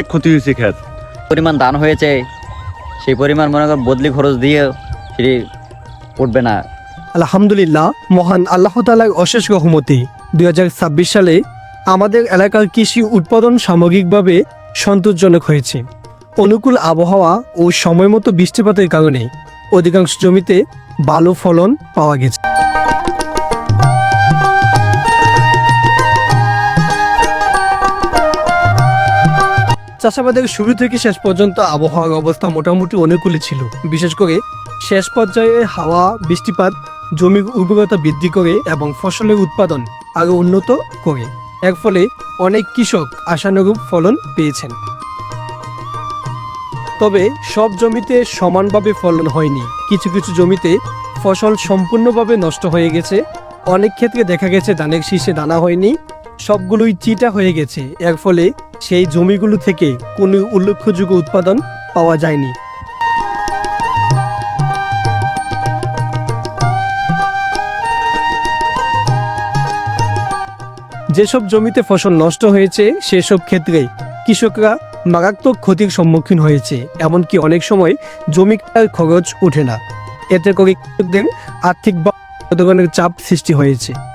অনেক ক্ষতি হয়েছে ক্ষেত। পরিমাণ ধান হয়েছে সেই পরিমাণ মনে কর বদলি খরচ দিয়ে সেটি উঠবে না। আলহামদুলিল্লাহ, মহান আল্লাহ তাআলার অশেষ রহমতে 2026 সালে আমাদের এলাকার কৃষি উৎপাদন সামগ্রিকভাবে সন্তোষজনক হয়েছে। অনুকূল আবহাওয়া ও সময়মতো বৃষ্টিপাতের কারণে অধিকাংশ জমিতে ভালো ফলন পাওয়া গেছে। চাষাবাদের শুরু থেকে শেষ পর্যন্ত আবহাওয়ার অবস্থা মোটামুটি অনুকূলই ছিল। বিশেষ করে শেষ পর্যায়ে হাওয়া, বৃষ্টিপাত জমির উর্বরতা বৃদ্ধি করে এবং ফসলের উৎপাদন আরও উন্নত করে। এর ফলে অনেক কৃষক আশানুরূপ ফলন পেয়েছেন। তবে সব জমিতে সমানভাবে ফলন হয়নি। কিছু কিছু জমিতে ফসল সম্পূর্ণভাবে নষ্ট হয়ে গেছে। অনেক ক্ষেত্রে দেখা গেছে ধানের শীষে দানা হয়নি, সবগুলোই চিটা হয়ে গেছে। এর ফলে সেই জমিগুলো থেকে কোনো উল্লেখযোগ্য উৎপাদন পাওয়া যায়নি। যেসব জমিতে ফসল নষ্ট হয়েছে সেসব ক্ষেত্রে কৃষকরা মারাত্মক ক্ষতির সম্মুখীন হয়েছে। এমনকি অনেক সময় জমি কেনার খরচ ওঠে না। এতে করে কৃষকদের আর্থিক বা ধরনের চাপ সৃষ্টি হয়েছে।